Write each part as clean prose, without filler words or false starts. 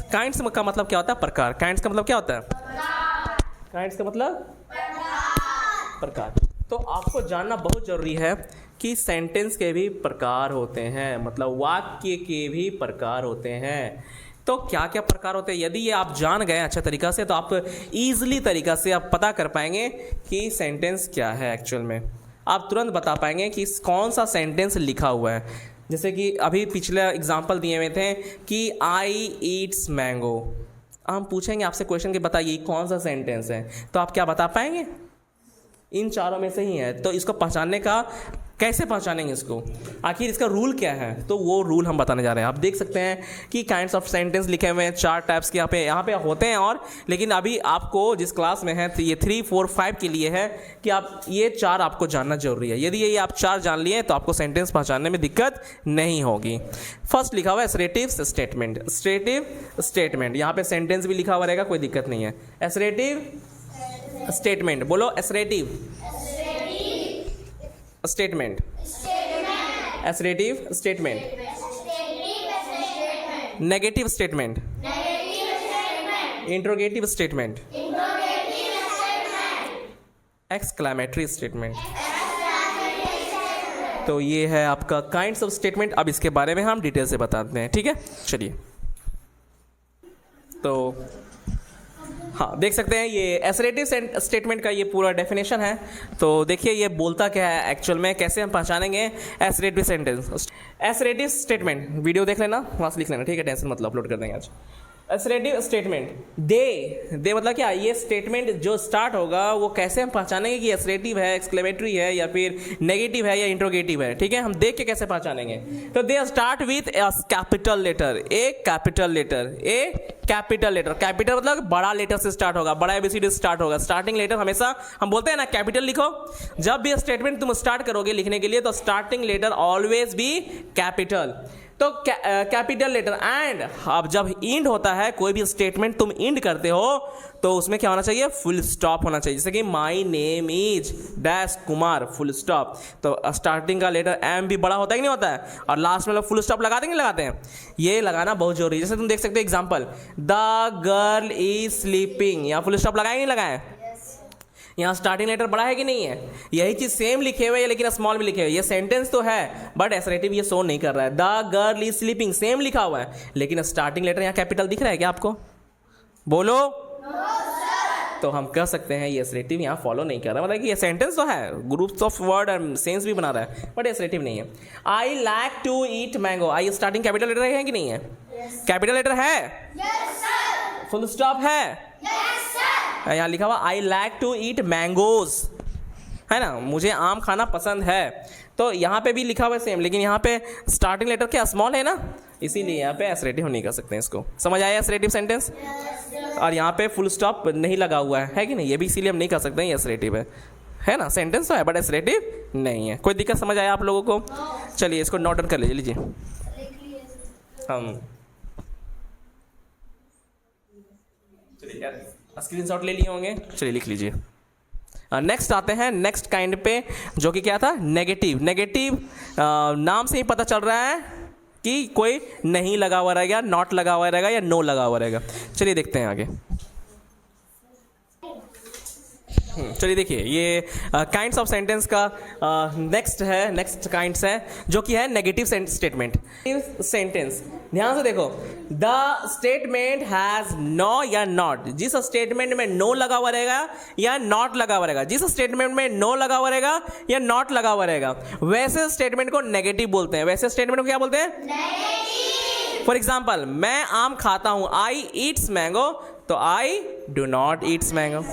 Kinds का मतलब क्या होता है? प्रकार। काइंड्स का मतलब क्या होता है? काइंड्स का मतलब प्रकार। तो आपको जानना बहुत जरूरी है कि सेंटेंस के भी प्रकार होते हैं, मतलब वाक्य के भी प्रकार होते हैं। तो क्या क्या प्रकार होते हैं, यदि ये आप जान गए अच्छा तरीका से तो आप ईजिली तरीका से आप पता कर पाएंगे कि सेंटेंस क्या है। एक्चुअल में आप तुरंत बता पाएंगे कि कौन सा सेंटेंस लिखा हुआ है। जैसे कि अभी पिछले एग्जाम्पल दिए हुए थे कि आई ईट्स मैंगो। हम पूछेंगे आपसे क्वेश्चन कि बताइए कौन सा सेंटेंस है, तो आप क्या बता पाएंगे? इन चारों में से ही है। तो इसको पहचानने का कैसे पहचानेंगे इसको, आखिर इसका रूल क्या है, तो वो रूल हम बताने जा रहे हैं। आप देख सकते हैं कि काइंड्स ऑफ सेंटेंस लिखे हुए हैं, 4 टाइप्स के यहाँ पे होते हैं। और लेकिन अभी आपको जिस क्लास में है तो ये 3, 4, 5 के लिए है कि आप ये 4 आपको जानना जरूरी है। यदि ये आप 4 जान लिए तो आपको सेंटेंस पहचानने में दिक्कत नहीं होगी। फर्स्ट लिखा हुआ है असर्टिव स्टेटमेंट। असर्टिव स्टेटमेंट, यहाँ पे सेंटेंस भी लिखा हुआ रहेगा, कोई दिक्कत नहीं है। असर्टिव स्टेटमेंट, बोलो assertive statement. Assertive statement. Negative statement. Interrogative statement. Exclamatory statement. तो ये है आपका काइंड्स ऑफ स्टेटमेंट। अब इसके बारे में हम डिटेल से बताते हैं, ठीक है? चलिए, तो हाँ देख सकते हैं ये असर्टिव स्टेटमेंट का ये पूरा डेफिनेशन है। तो देखिए ये बोलता क्या है एक्चुअल में, कैसे हम पहचानेंगे assertive sentence. Assertive statement video देख लेना, वहाँ से लिख लेना, ठीक है? टेंशन मतलब अपलोड कर देंगे आज। असर्टिव स्टेटमेंट, दे मतलब क्या, ये स्टेटमेंट जो स्टार्ट होगा वो कैसे हम पहचानेंगे कि असर्टिव है, एक्सक्लेमेटरी है, या फिर नेगेटिव है, या इंट्रोगेटिव है, ठीक है? हम देख के कैसे पहचानेंगे? तो they start with a capital letter, a capital letter, a capital letter. Capital मतलब बड़ा लेटर से स्टार्ट होगा, बड़ा एबीसीडी से स्टार्ट होगा। स्टार्टिंग लेटर हमेशा हम बोलते हैं ना कैपिटल लिखो। जब भी स्टेटमेंट तुम स्टार्ट करोगे लिखने के लिए तो starting letter always be capital. तो कैपिटल लेटर। एंड अब जब इंड होता है, कोई भी स्टेटमेंट तुम इंड करते हो तो उसमें क्या होना चाहिए? फुल स्टॉप होना चाहिए। जैसे कि my name is dash Kumar, full stop. तो स्टार्टिंग का लेटर एम भी बड़ा होता है कि नहीं होता है, और लास्ट में लोग फुल स्टॉप लगाते नहीं लगाते हैं? ये लगाना बहुत जरूरी है। जैसे तुम देख सकते हो example, the girl is sleeping, यहाँ फुल स्टॉप लगाए नहीं लगाए? यहाँ स्टार्टिंग लेटर बड़ा है कि नहीं है? यही चीज सेम लिखे हुए है लेकिन स्मॉल में लिखे हुए। ये सेंटेंस तो है बट असर्टिव ये शो नहीं कर रहा है। The girl is sleeping same लिखा हुआ है लेकिन स्टार्टिंग लेटर यहाँ कैपिटल दिख रहा है क्या आपको? बोलो। तो हम कह सकते हैं ये असर्टिव यहाँ फॉलो नहीं कर रहा, मतलब कि ये सेंटेंस तो है, groups of word and sense भी बना रहा है बट असर्टिव नहीं है। I like to eat mango, I starting capital letter है कि नहीं है? कैपिटल लेटर है? फुल स्टॉप है? यहाँ लिखा हुआ I like to eat mangoes, है ना, मुझे आम खाना पसंद है। तो यहाँ पे भी लिखा हुआ है सेम, लेकिन यहाँ पे स्टार्टिंग लेटर क्या स्मॉल है ना, इसीलिए यहाँ पे असर्टिव नहीं कर सकते हैं इसको। समझ आया असर्टिव सेंटेंस? और यहाँ पे फुल स्टॉप नहीं लगा हुआ है कि नहीं? ये भी इसीलिए हम नहीं कर सकते हैं, ये असर्टिव है ना? सेंटेंस तो है बट असर्टिव नहीं है। कोई दिक्कत समझ आया आप लोगों को? चलिए इसको नोट डाउन कर लीजिए। हम स्क्रीनशॉट ले लिए होंगे, चलिए लिख लीजिए। नेक्स्ट आते हैं नेक्स्ट काइंड पे, जो कि क्या था? नेगेटिव। नेगेटिव नाम से ही पता चल रहा है कि कोई नहीं लगा हुआ रहेगा, नॉट लगा हुआ रहेगा, या नो लगा हुआ रहेगा। चलिए देखते हैं आगे। चलिए देखिए ये काइंड्स ऑफ सेंटेंस का नेक्स्ट काइंड्स है जो कि है नेगेटिव स्टेटमेंट। सेंटेंस ध्यान से देखो, द स्टेटमेंट हैज नो या नॉट। जिस स्टेटमेंट में नो लगा हुआ रहेगा या नॉट लगा हुआ रहेगा, जिस स्टेटमेंट में नो लगा हुआ रहेगा या नॉट लगा हुआ रहेगा, वैसे स्टेटमेंट को नेगेटिव बोलते हैं। वैसे स्टेटमेंट को क्या बोलते हैं? नेगेटिव। फॉर एग्जाम्पल, मैं आम खाता हूं, आई ईट्स मैंगो, तो I do not eats mango.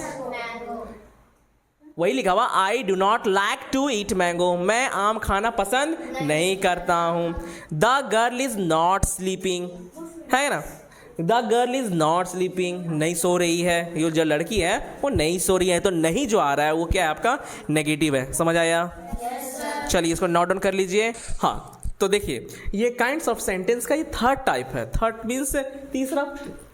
वही लिखा हुआ I do not like to eat mango, मैं आम खाना पसंद नहीं करता हूं। The girl is not sleeping, है ना? The girl is not sleeping, नहीं सो रही है। ये जो लड़की है वो नहीं सो रही है, तो नहीं जो आ रहा है वो क्या है? आपका नेगेटिव है। समझ आया? चलिए इसको नोट डाउन कर लीजिए। हाँ तो देखिए ये काइंड्स ऑफ सेंटेंस का ये थर्ड टाइप है। थर्ड मीन्स तीसरा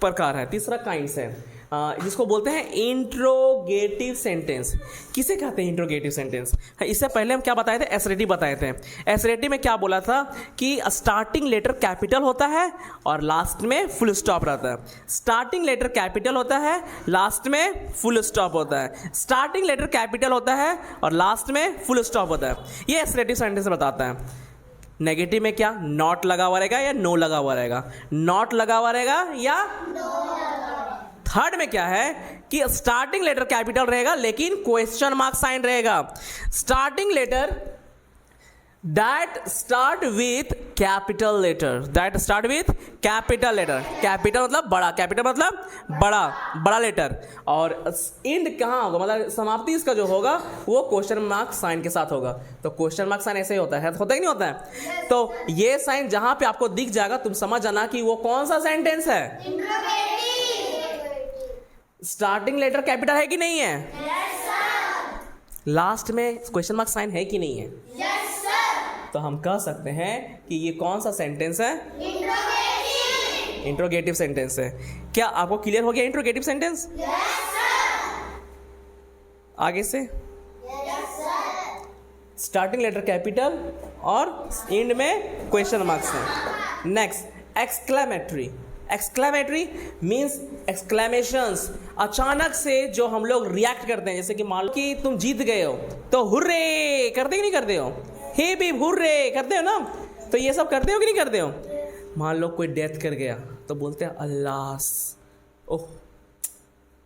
प्रकार है, तीसरा काइंड्स है। जिसको बोलते हैं इंट्रोगेटिव सेंटेंस। किसे कहते हैं इंट्रोगेटिव सेंटेंस? इससे पहले हम क्या बताए थे? एसरेटिव बताए थे। एसरेटिव में क्या बोला था कि स्टार्टिंग लेटर कैपिटल होता है और लास्ट में फुल स्टॉप रहता है। स्टार्टिंग लेटर कैपिटल होता है, लास्ट में फुल स्टॉप होता है। स्टार्टिंग लेटर कैपिटल होता है और लास्ट में फुल स्टॉप होता है। ये एसरेटिव सेंटेंस बताता है। नेगेटिव में क्या? नॉट लगा हुआ रहेगा या नो लगा हुआ रहेगा? नॉट लगा हुआ रहेगा या थर्ड में क्या है कि स्टार्टिंग लेटर कैपिटल रहेगा लेकिन क्वेश्चन मार्क साइन रहेगा। Starting letter that start with capital letter, that start with capital letter. Capital मतलब बड़ा, कैपिटल मतलब बड़ा, बड़ा लेटर। और एंड कहाँ होगा, मतलब समाप्ति इसका जो होगा वो क्वेश्चन मार्क साइन के साथ होगा। तो क्वेश्चन मार्क साइन ऐसे ही होता है कि नहीं होता है? तो ये साइन जहां पे आपको दिख जाएगा तुम समझ जाना कि वो कौन सा सेंटेंस है। स्टार्टिंग लेटर कैपिटल है कि नहीं है? yes, sir. लास्ट में क्वेश्चन मार्क साइन है कि नहीं है? yes, sir. तो हम कह सकते हैं कि ये कौन सा सेंटेंस है? इंट्रोगेटिव सेंटेंस है। क्या आपको क्लियर हो गया इंट्रोगेटिव सेंटेंस? yes, sir. आगे से स्टार्टिंग लेटर कैपिटल और एंड में क्वेश्चन मार्क्स है। Next exclamatory. एक्सक्लेमेटरी मीन्स एक्सक्लेमेशंस, अचानक से जो हम लोग रिएक्ट करते हैं। जैसे कि मान लो कि तुम जीत गए हो तो हुर्रे करते कि नहीं करते हो? हे भी हुर्रे करते हो ना? तो ये सब करते हो कि नहीं करते हो? मान लो कोई डेथ कर गया तो बोलते हैं अल्लाह, ओह,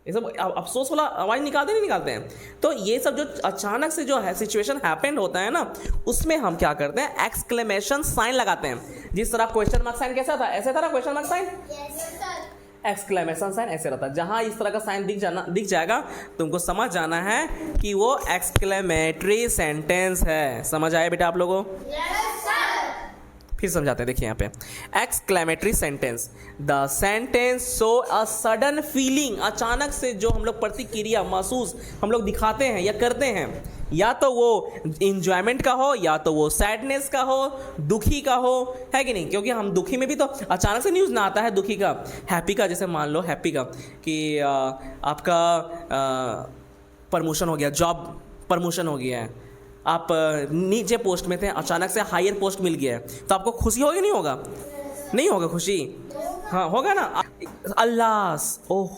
ये सब अफसोस वाला आवाज निकालते नहीं निकालते हैं। तो ये सब जो अचानक से जो है सिचुएशन हैपेंड होता है ना, उसमें हम क्या करते हैं? एक्सक्लेमेशन साइन लगाते हैं। जिस तरह क्वेश्चन मार्क साइन कैसा था, ऐसे था ना question mark sign, exclamation sign ऐसे रहता है। जहां इस तरह का साइन दिख जाएगा तुमको समझ जाना है कि वो एक्सक्लेमेटरी सेंटेंस है। समझ आया बेटा आप लोगों? फिर समझाते हैं, देखिए यहाँ पे exclamatory sentence, the sentence show a sudden feeling, अचानक से जो हम लोग प्रतिक्रिया महसूस हम लोग दिखाते हैं या करते हैं, या तो वो इंजॉयमेंट का हो या तो वो सैडनेस का हो, दुखी का हो, है कि नहीं? क्योंकि हम दुखी में भी तो अचानक से न्यूज़ ना आता है दुखी का। हैप्पी का, जैसे मान लो हैप्पी का कि आपका प्रमोशन हो गया, जॉब प्रमोशन हो गया है, आप नीचे पोस्ट में थे अचानक से हायर पोस्ट मिल गया है, तो आपको खुशी होगी नहीं होगा? नहीं होगा खुशी? हाँ होगा ना। अल्लाह, ओह,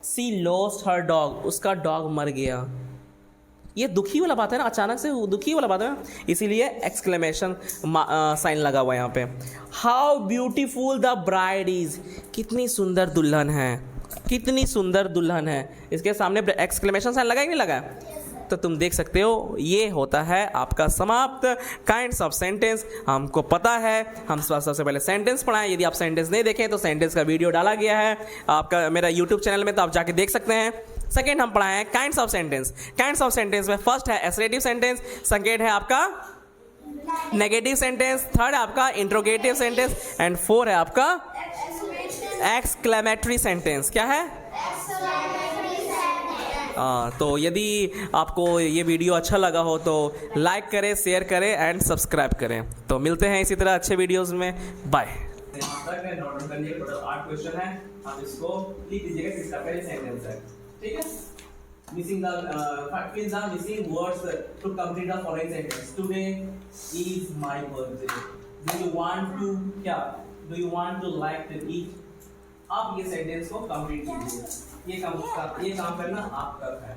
सी लॉस्ट हर डॉग, उसका डॉग मर गया। ये दुखी वाला बात है ना, अचानक से दुखी वाला बात है ना, इसीलिए एक्सक्लेमेशन साइन लगा हुआ है यहाँ पे। How beautiful the bride is, कितनी सुंदर दुल्हन है, कितनी सुंदर दुल्हन है। इसके सामने एक्सक्लेमेशन साइन लगा ही नहीं लगा? तो तुम देख सकते हो ये होता है आपका समाप्त काइंड्स ऑफ सेंटेंस। हमको पता है, हम सबसे पहले सेंटेंस पढ़ाएं। यदि आप सेंटेंस नहीं देखें तो सेंटेंस का वीडियो डाला गया है आपका मेरा यूट्यूब चैनल में, तो आप जाके देख सकते हैं। सेकेंड हम पढ़ाए हैं kinds of sentence. Kinds of sentence में फर्स्ट है एसरेटिव सेंटेंस, सेकेंड है आपका नेगेटिव सेंटेंस, थर्ड है आपका इंट्रोगेटिव सेंटेंस एंड फोर है आपका एक्सक्लेमेटरी सेंटेंस। क्या है? तो यदि आपको ये वीडियो अच्छा लगा हो तो लाइक करें, शेयर करें एंड सब्सक्राइब करें। तो मिलते हैं इसी तरह अच्छे वीडियोस में। बाय। नोट करने के टोटल 8 क्वेश्चन है, आप इसको लिख दीजिएगा किसका पहले सेंटेंस है, ठीक है? Missing the fill the missing words to complete the following sentence. Today is my birthday. Do you want to क्या? Do you want to like to eat? आप ये सेंटेंस को कंप्लीट कीजिए। ये काम करना आपका है।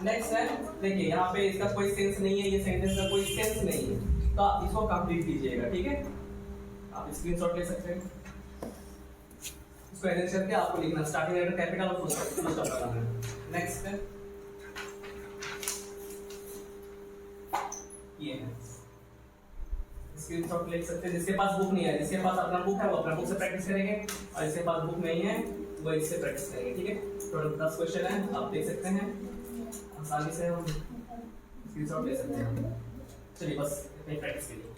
नेक्स्ट है, देखिए यहाँ पे इसका कोई सेंस नहीं है, ये सेंटेंस का कोई सेंस नहीं है, तो आप इसको कंप्लीट कीजिएगा, ठीक है? आप स्क्रीनशॉट ले सकते हैं। इसको एडिट करके आपको लिखना स्टार्टिंग लेटर कैपिटल और फुल स्टॉप लगाना है। नेक्स्ट है ये है, स्क्रीनशॉट ले सकते हैं। जिसके पास बुक नहीं है, जिसके पास अपना बुक है वो अपना बुक से प्रैक्टिस करेंगे, और जिसके पास बुक नहीं है वो इससे प्रैक्टिस करेंगे, ठीक है? टोटल 10 क्वेश्चन है, आप देख सकते हैं आसानी से, हम स्क्रीनशॉट ले सकते हैं। चलिए बस इतनी प्रैक्टिस कीजिए।